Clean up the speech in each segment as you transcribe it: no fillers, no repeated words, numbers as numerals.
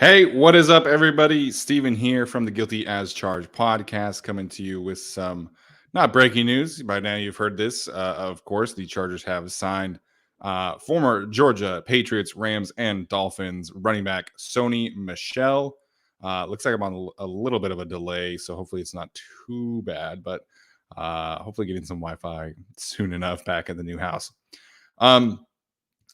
Hey, what is up, everybody? Steven here from the Guilty as Charged podcast, coming to you with some not breaking news. By now, you've heard this. Of course, the Chargers have signed former Georgia Patriots, Rams, and Dolphins running back Sony Michel. Looks like I'm on a little bit of a delay, so hopefully it's not too bad, but hopefully getting some Wi Fi soon enough back at the new house. Um,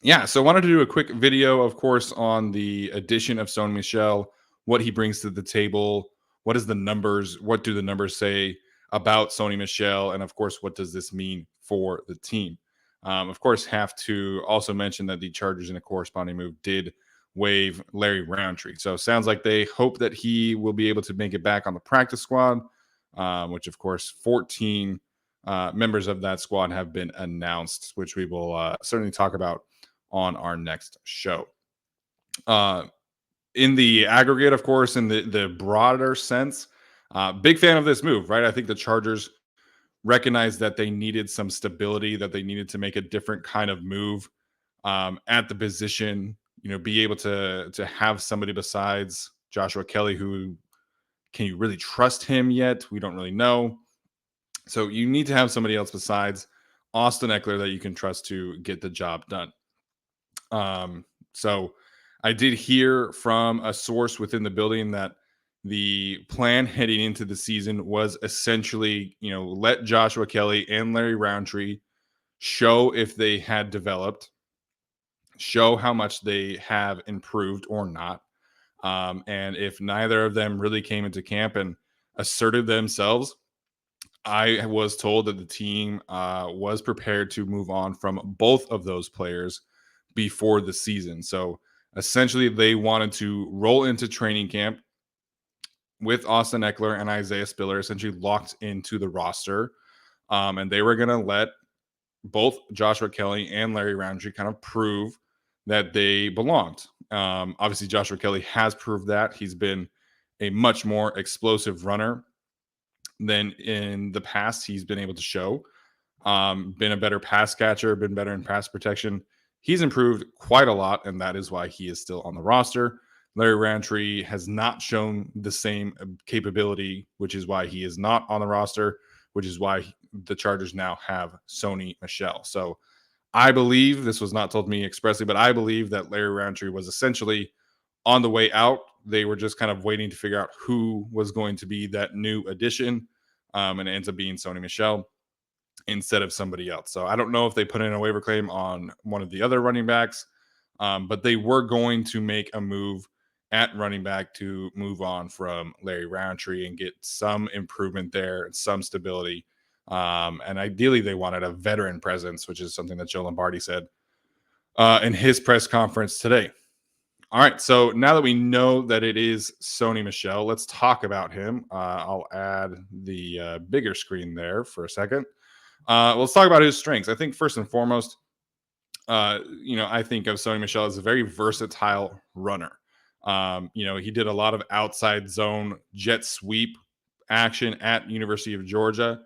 yeah, so I wanted to do a quick video, of course, on the addition of Sony Michel, what he brings to the table, what do the numbers say about Sony Michel, and of course, what does this mean for the team? Of course, have to also mention that the Chargers in a corresponding move did waive Larry Roundtree. So sounds like they hope that he will be able to make it back on the practice squad, which of course 14 members of that squad have been announced, which we will certainly talk about on our next show. Uh, in the aggregate, of course, in the broader sense, big fan of this move, right? I think the Chargers recognized that they needed some stability, that they needed to make a different kind of move at the position. You know, be able to have somebody besides Joshua Kelley, who can you really trust him yet? We don't really know. So you need to have somebody else besides Austin Eckler that you can trust to get the job done. So I did hear from a source within the building that the plan heading into the season was essentially, let Joshua Kelley and Larry Roundtree show if they had developed, show how much they have improved or not. And if neither of them really came into camp and asserted themselves, I was told that the team was prepared to move on from both of those players before the season. So essentially, they wanted to roll into training camp with Austin Eckler and Isaiah Spiller essentially locked into the roster. And they were going to let both Joshua Kelley and Larry Roundtree kind of prove that they belonged. Obviously, Joshua Kelley has proved that. He's been a much more explosive runner than in the past he's been able to show. Been a better pass catcher, been better in pass protection. He's improved quite a lot, and that is why he is still on the roster. Larry Roundtree has not shown the same capability, which is why he is not on the roster, which is why the Chargers now have Sony Michel. So I believe, this was not told me expressly, but I believe that Larry Roundtree was essentially on the way out. They were just kind of waiting to figure out who was going to be that new addition, and it ends up being Sony Michel instead of somebody else. So I don't know if they put in a waiver claim on one of the other running backs, but they were going to make a move at running back to move on from Larry Roundtree and get some improvement there and some stability. And ideally, they wanted a veteran presence, which is something that Joe Lombardi said in his press conference today. All right, so now that we know that it is Sony Michel, let's talk about him. I'll add the bigger screen there for a second. Let's talk about his strengths. I think first and foremost, I think of Sony Michel as a very versatile runner. He did a lot of outside zone jet sweep action at University of Georgia.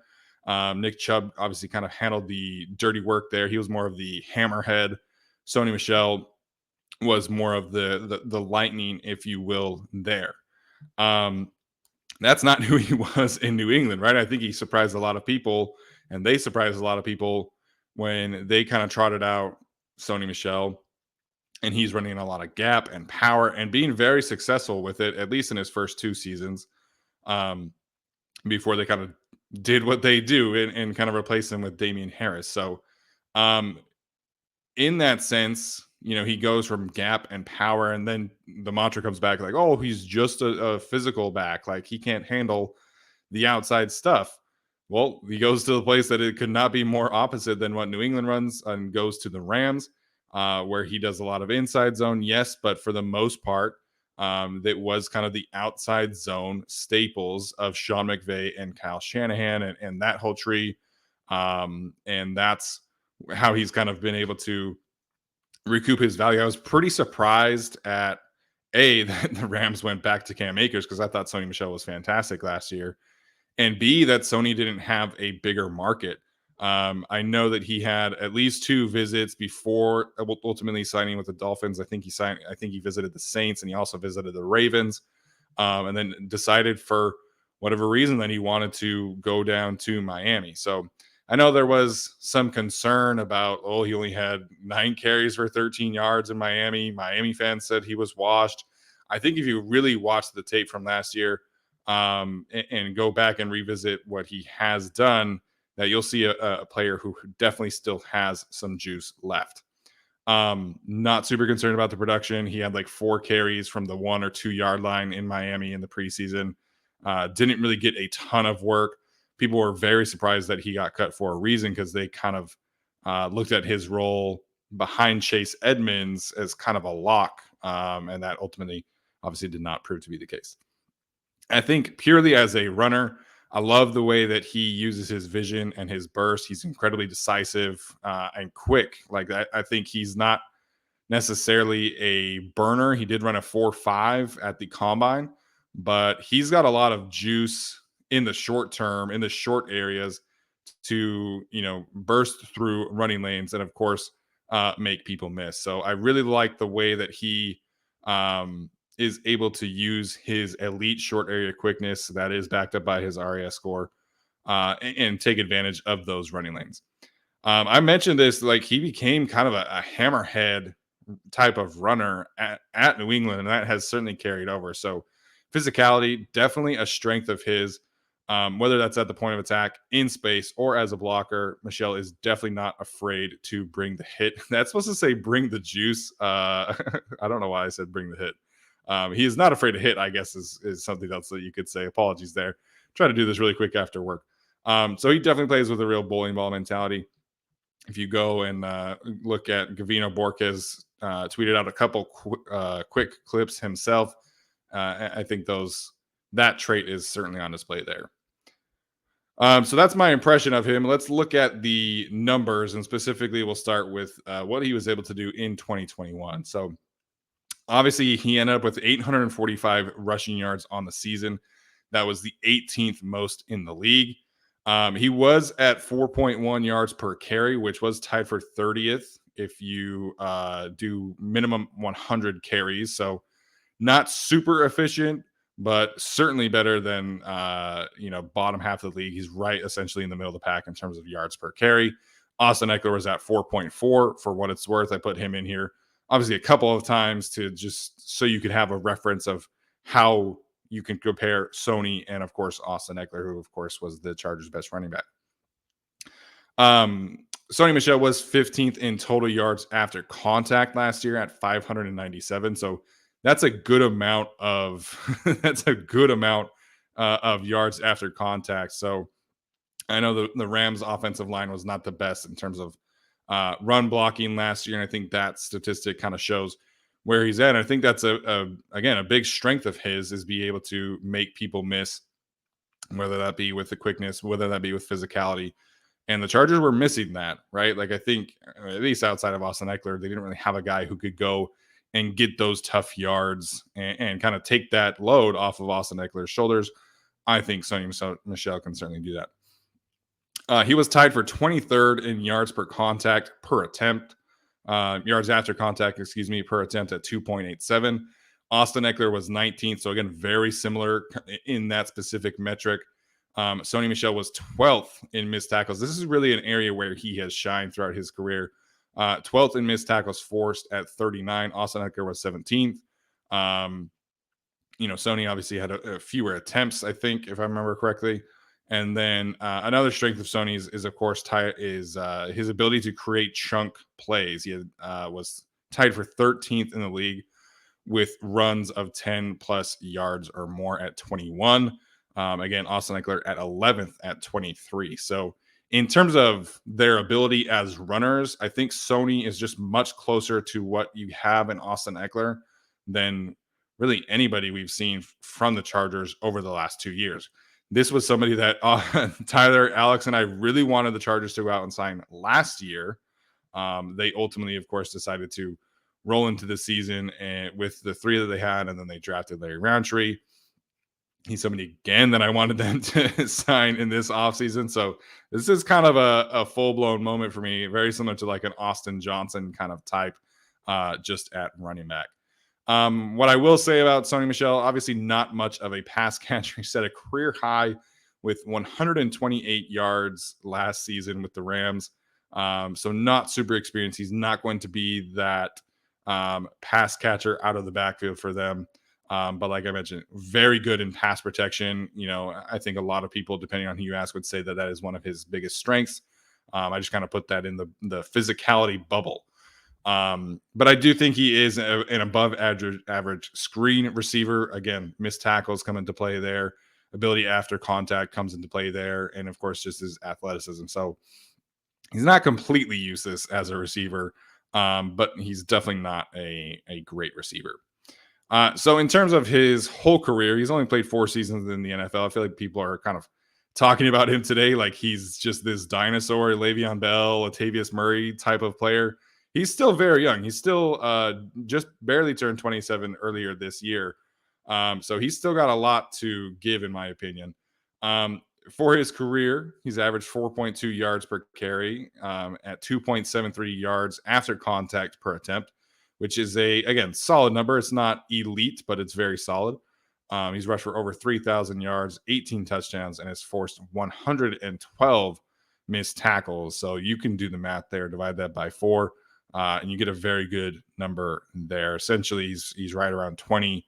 Nick Chubb obviously kind of handled the dirty work there. He was more of the hammerhead. Sony Michel was more of the lightning, if you will, there. That's not who he was in New England, right? I think he surprised a lot of people, and they surprised a lot of people when they kind of trotted out Sony Michel, and he's running a lot of gap and power and being very successful with it, at least in his first two seasons, before they kind of did what they do and kind of replace him with Damian Harris. So in that sense, he goes from gap and power, and then the mantra comes back like, oh, he's just a physical back. Like, he can't handle the outside stuff. Well, he goes to the place that it could not be more opposite than what New England runs, and goes to the Rams, where he does a lot of inside zone. Yes, but for the most part, that was kind of the outside zone staples of Sean McVay and Kyle Shanahan and that whole tree. And that's how he's kind of been able to recoup his value. I was pretty surprised at that the Rams went back to Cam Akers, because I thought Sony Michel was fantastic last year, and B, that Sony didn't have a bigger market. I know that he had at least 2 visits before ultimately signing with the Dolphins. I think he visited the Saints and he also visited the Ravens, and then decided for whatever reason that he wanted to go down to Miami. So I know there was some concern about, oh, he only had 9 carries for 13 yards in Miami. Miami fans said he was washed. I think if you really watch the tape from last year, and go back and revisit what he has done, that you'll see a player who definitely still has some juice left. Not super concerned about the production. He had like 4 carries from the 1 or 2 yard line in Miami in the preseason. Didn't really get a ton of work. People were very surprised that he got cut for a reason because they kind of looked at his role behind Chase Edmonds as kind of a lock, and that ultimately obviously did not prove to be the case. I think purely as a runner, I love the way that he uses his vision and his burst. He's incredibly decisive and quick. Like I think he's not necessarily a burner. He did run a 4.5 at the combine, but he's got a lot of juice in the short term, in the short areas to, burst through running lanes and, of course, make people miss. So I really like the way that he is able to use his elite short area quickness that is backed up by his RAS score, and take advantage of those running lanes. I mentioned this, like he became kind of a hammerhead type of runner at New England, and that has certainly carried over. So physicality, definitely a strength of his. Whether that's at the point of attack, in space, or as a blocker, Michel is definitely not afraid to bring the hit. That's supposed to say bring the juice. I don't know why I said bring the hit. He is not afraid to hit, I guess, is something else that you could say. Apologies there. Try to do this really quick after work. So he definitely plays with a real bowling ball mentality. If you go and look at Gavino Borges, tweeted out a couple quick clips himself. I think that trait is certainly on display there. So that's my impression of him. Let's look at the numbers, and specifically, we'll start with what he was able to do in 2021. So obviously, he ended up with 845 rushing yards on the season. That was the 18th most in the league. He was at 4.1 yards per carry, which was tied for 30th if you do minimum 100 carries. So not super efficient, but certainly better than bottom half of the league. He's right essentially in the middle of the pack in terms of yards per carry. Austin Eckler was at 4.4 for what it's worth. I put him in here obviously a couple of times to just so you could have a reference of how you can compare Sony and, of course, Austin Eckler, who, of course, was the Chargers' best running back. Sony Michel was 15th in total yards after contact last year at 597. So that's a good amount of of yards after contact. So I know the Rams' offensive line was not the best in terms of run blocking last year, and I think that statistic kind of shows where he's at. I think that's again a big strength of his is be able to make people miss, whether that be with the quickness, whether that be with physicality. And the Chargers were missing that, right? Like I think at least outside of Austin Eckler, they didn't really have a guy who could go and get those tough yards and kind of take that load off of Austin Eckler's shoulders. I think Sony Michel can certainly do that. He was tied for 23rd in yards per contact per attempt. Yards after contact, per attempt at 2.87. Austin Eckler was 19th. So again, very similar in that specific metric. Sony Michel was 12th in missed tackles. This is really an area where he has shined throughout his career. 12th in missed tackles forced at 39. Austin Eckler was 17th. Sony obviously had a fewer attempts, I think, if I remember correctly. And then another strength of Sony's is of course, his ability to create chunk plays. He was tied for 13th in the league with runs of 10 plus yards or more at 21. Again, Austin Eckler at 11th at 23. So in terms of their ability as runners, I think Sony is just much closer to what you have in Austin Eckler than really anybody we've seen from the Chargers over the last 2 years. This was somebody that Tyler, Alex, and I really wanted the Chargers to go out and sign last year. They ultimately, of course, decided to roll into the season and with the 3 that they had, and then they drafted Larry Roundtree. He's somebody again that I wanted them to sign in this offseason. So this is kind of a full-blown moment for me, very similar to like an Austin Johnson kind of type, just at running back. What I will say about Sony Michel, obviously not much of a pass catcher. He set a career high with 128 yards last season with the Rams. So not super experienced. He's not going to be that pass catcher out of the backfield for them. But like I mentioned, very good in pass protection. I think a lot of people, depending on who you ask, would say that that is one of his biggest strengths. I just kind of put that in the physicality bubble. But I do think he is an above average screen receiver. Again, missed tackles come into play there. Ability after contact comes into play there. And of course, just his athleticism. So he's not completely useless as a receiver, but he's definitely not a great receiver. So in terms of his whole career, he's only played 4 seasons in the NFL. I feel like people are kind of talking about him today like he's just this dinosaur, Le'Veon Bell, Latavius Murray type of player. He's still very young. He's still just barely turned 27 earlier this year. So he's still got a lot to give, in my opinion. For his career, he's averaged 4.2 yards per carry at 2.73 yards after contact per attempt, which is again, solid number. It's not elite, but it's very solid. He's rushed for over 3,000 yards, 18 touchdowns, and has forced 112 missed tackles. So you can do the math there, divide that by 4, and you get a very good number there. Essentially, he's right around 20.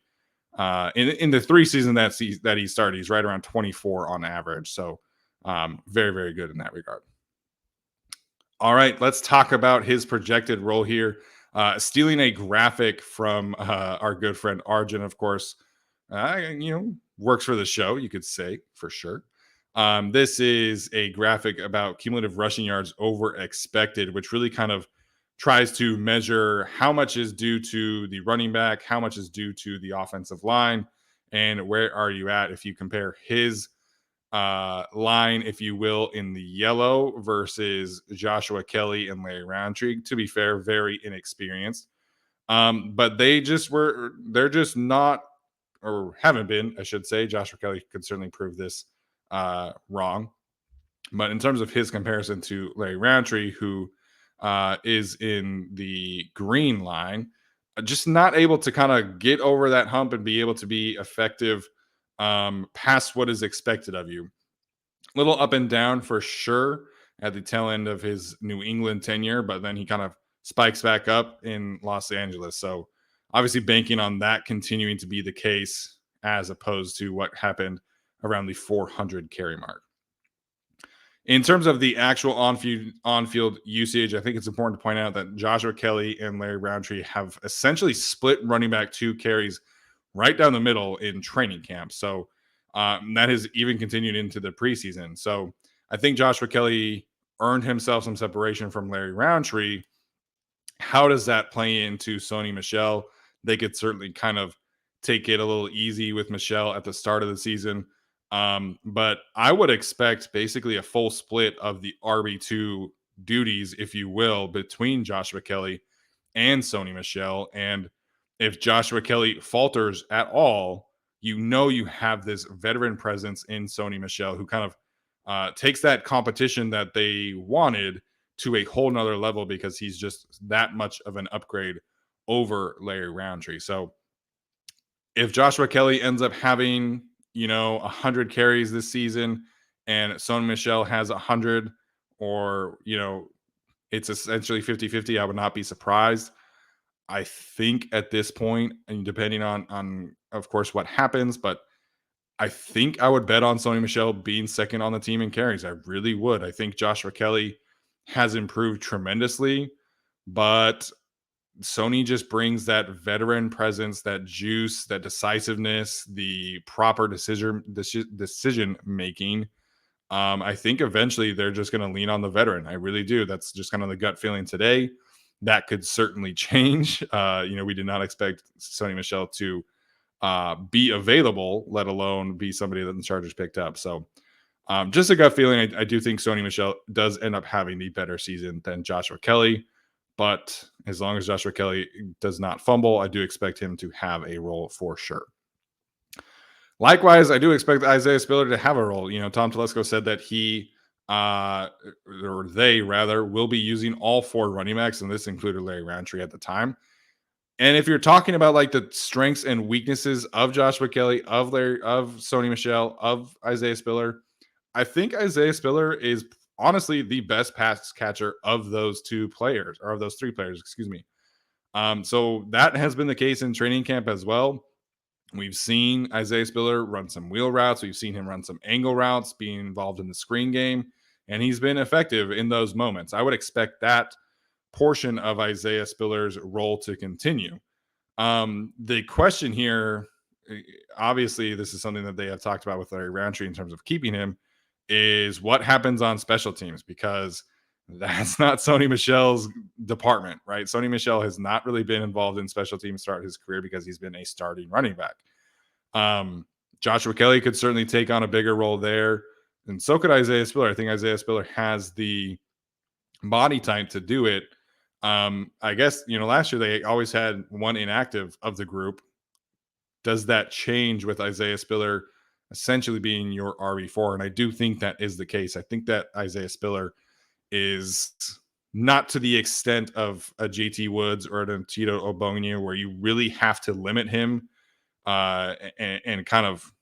In the 3 seasons that he started, he's right around 24 on average. So very, very good in that regard. All right, let's talk about his projected role here. Stealing a graphic from our good friend Arjun, of course, works for the show, you could say, for sure. This is a graphic about cumulative rushing yards over expected, which really kind of tries to measure how much is due to the running back, how much is due to the offensive line, and where are you at if you compare his line, if you will, in the yellow versus Joshua Kelley and Larry Roundtree. To be fair, very inexperienced. But they're just not, or haven't been, I should say. Joshua Kelley could certainly prove this wrong. But in terms of his comparison to Larry Roundtree, who is in the green line, just not able to kind of get over that hump and be able to be effective past what is expected of you. Little up and down for sure at the tail end of his New England tenure, but then he kind of spikes back up in Los Angeles. So obviously banking on that continuing to be the case as opposed to what happened around the 400 carry mark. In terms of the actual on-field usage, I think it's important to point out that Joshua Kelley and Larry Roundtree have essentially split running back 2 carries right down the middle in training camp. So that has even continued into the preseason. So I think Joshua Kelley earned himself some separation from Larry Roundtree. How does that play into Sony Michel? They could certainly kind of take it a little easy with Michel at the start of the season. But I would expect basically a full split of the RB2 duties, if you will, between Joshua Kelley and Sony Michel. And if Joshua Kelley falters at all, you have this veteran presence in Sony Michel who kind of takes that competition that they wanted to a whole nother level because he's just that much of an upgrade over Larry Roundtree. So if Joshua Kelley ends up having 100 carries this season and Sony Michel has 100, or it's essentially 50-50, I would not be surprised. I think at this point, and depending on of course what happens, but I think I would bet on Sony Michel being second on the team in carries. I really would. I think Joshua Kelley has improved tremendously, but Sony just brings that veteran presence, that juice, that decisiveness, the proper decision making. I think eventually they're just going to lean on the veteran. I really do. That's just kind of the gut feeling today. That could certainly change. We did not expect Sony Michel to be available, let alone be somebody that the Chargers picked up. So just a gut feeling. I do think Sony Michel does end up having the better season than Joshua Kelley. But as long as Joshua Kelley does not fumble, I do expect him to have a role for sure. Likewise, I do expect Isaiah Spiller to have a role. Tom Telesco said that he, uh, or they rather, will be using all four running backs, and this included Larry Roundtree at the time. And if you're talking about like the strengths and weaknesses of Joshua Kelley, of Sony Michel, of Isaiah Spiller, I think Isaiah Spiller is honestly the best pass catcher of those two players, or of those three players, excuse me. So that has been the case in training camp as well. We've seen Isaiah Spiller run some wheel routes. We've seen him run some angle routes, being involved in the screen game, and he's been effective in those moments. I would expect that portion of Isaiah Spiller's role to continue. The question here, eh, obviously, this is something that they have talked about with Larry Roundtree in terms of keeping him, is what happens on special teams, because that's not Sony Michel's department, right? Sony Michel has not really been involved in special teams throughout his career because he's been a starting running back. Um, Joshua Kelley could certainly take on a bigger role there, and so could Isaiah Spiller. I think Isaiah Spiller has the body type to do it. I guess, last year they always had one inactive of the group. Does that change with Isaiah Spiller essentially being your RB4? And I do think that is the case. I think that Isaiah Spiller is not to the extent of a JT Woods or an Tito Ogbonnia, where you really have to limit him, and kind of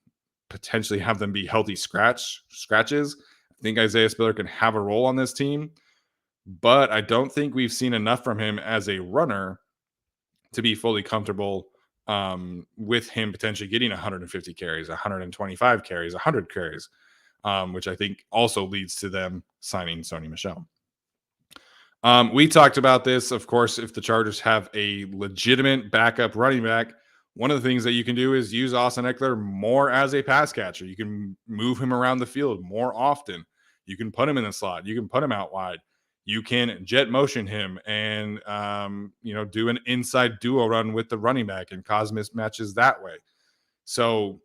potentially have them be healthy scratches. I think Isaiah Spiller can have a role on this team, but I don't think we've seen enough from him as a runner to be fully comfortable, with him potentially getting 150 carries, 125 carries, 100 carries, which I think also leads to them signing Sony Michel. We talked about this, of course. If the Chargers have a legitimate backup running back, one of the things that you can do is use Austin Eckler more as a pass catcher. You can move him around the field more often. You can put him in the slot. You can put him out wide. You can jet motion him and, do an inside duo run with the running back and cause mismatches that way. So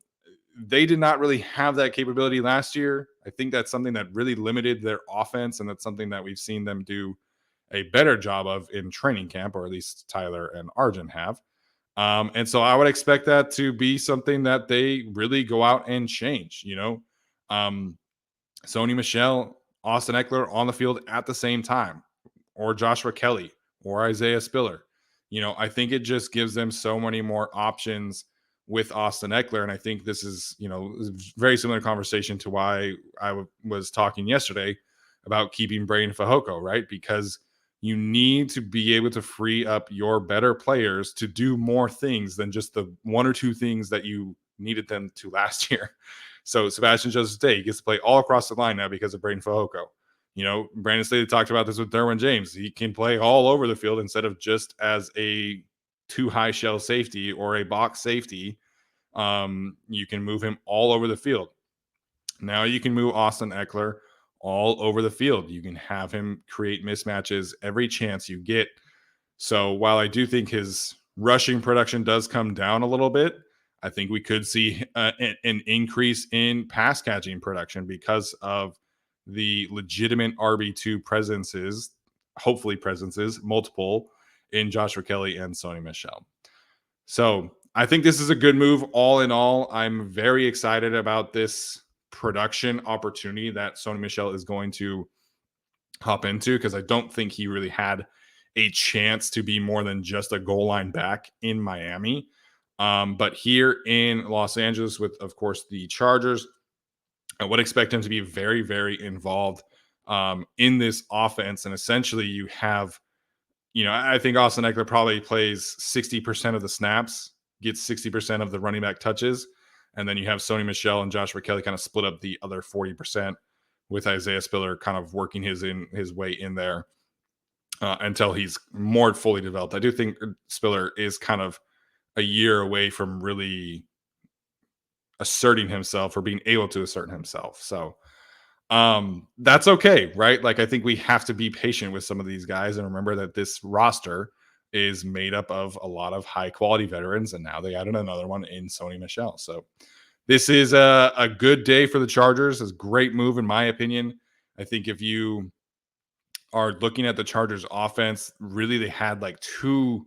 they did not really have that capability last year. I think that's something that really limited their offense, and that's something that we've seen them do a better job of in training camp, or at least Tyler and Arjun have. And so I would expect that to be something that they really go out and change. Um, Sony Michel, Austin Eckler on the field at the same time, or Joshua Kelley, or Isaiah Spiller. I think it just gives them so many more options with Austin Eckler. And I think this is, very similar conversation to why I was talking yesterday about keeping Braden Fajoko, right? Because you need to be able to free up your better players to do more things than just the one or two things that you needed them to last year. So Sebastian Joseph Day gets to play all across the line now because of Braden Fajoko. Brandon Staley talked about this with Derwin James. He can play all over the field instead of just as a two high shell safety or a box safety. You can move him all over the field. Now you can move Austin Eckler all over the field. You can have him create mismatches every chance you get. So while I do think his rushing production does come down a little bit, I think we could see an increase in pass catching production because of the legitimate RB2 presences, hopefully presences, multiple, in Joshua Kelley and Sony Michel. So I think this is a good move all in all. I'm very excited about this production opportunity that Sony Michel is going to hop into, because I don't think he really had a chance to be more than just a goal line back in Miami. But here in Los Angeles, with, of course, the Chargers, I would expect him to be very, very involved, in this offense. And essentially, you have, I think Austin Eckler probably plays 60% of the snaps, gets 60% of the running back touches. And then you have Sony Michel and Joshua Kelley kind of split up the other 40%, with Isaiah Spiller kind of working his way in there, until he's more fully developed. I do think Spiller is kind of a year away from really asserting himself, or being able to assert himself. So that's okay, right? Like, I think we have to be patient with some of these guys and remember that this roster is made up of a lot of high quality veterans, and now they added another one in Sony Michel. So this is a good day for the Chargers. It's a great move, in my opinion. I think if you are looking at the Chargers offense, really they had like two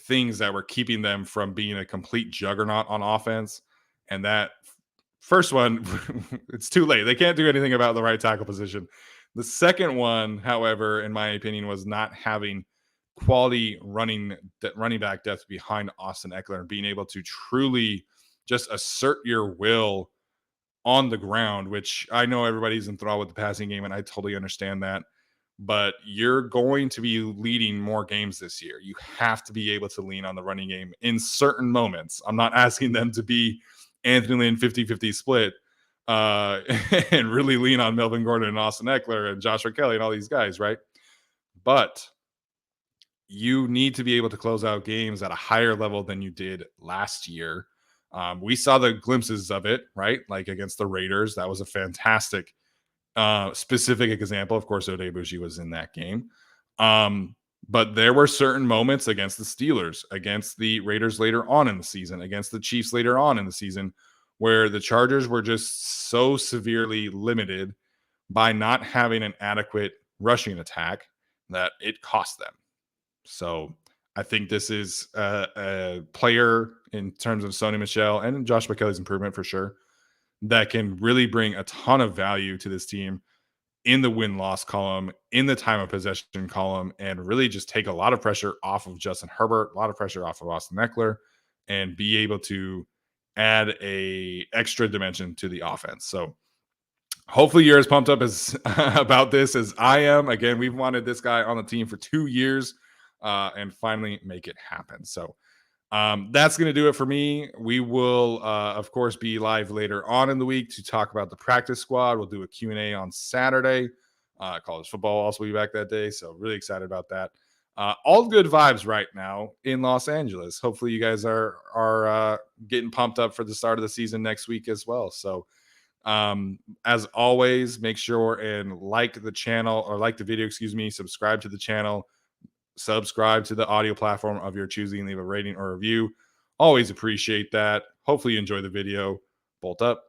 things that were keeping them from being a complete juggernaut on offense. And that first one, it's too late. They can't do anything about the right tackle position. The second one, however, in my opinion, was not having quality running back depth behind Austin Eckler and being able to truly just assert your will on the ground, which I know everybody's enthralled with the passing game, and I totally understand that. But you're going to be leading more games this year. You have to be able to lean on the running game in certain moments. I'm not asking them to be Anthony Lynn 50-50 split and really lean on Melvin Gordon and Austin Eckler and Joshua Kelley and all these guys, right? But you need to be able to close out games at a higher level than you did last year. We saw the glimpses of it, right? Like against the Raiders. That was a fantastic specific example. Of course, Odebushi was in that game. But there were certain moments against the Steelers, against the Raiders later on in the season, against the Chiefs later on in the season, where the Chargers were just so severely limited by not having an adequate rushing attack that it cost them. So I think this is a player in terms of Sony Michel and Joshua Kelly's improvement for sure that can really bring a ton of value to this team in the win-loss column, in the time of possession column, and really just take a lot of pressure off of Justin Herbert, a lot of pressure off of Austin Eckler, and be able to add a extra dimension to the offense. So hopefully you're as pumped up as about this as I am. Again, we've wanted this guy on the team for 2 years and finally make it happen. So that's going to do it for me. We will, of course, be live later on in the week to talk about the practice squad. We'll do a Q&A on Saturday. College football will also be back that day. So really excited about that. All good vibes right now in Los Angeles. Hopefully you guys are getting pumped up for the start of the season next week as well. So as always, make sure and like the channel or like the video, subscribe to the channel, subscribe to the audio platform of your choosing, leave a rating or review. Always appreciate that. Hopefully you enjoy the video. Bolt up.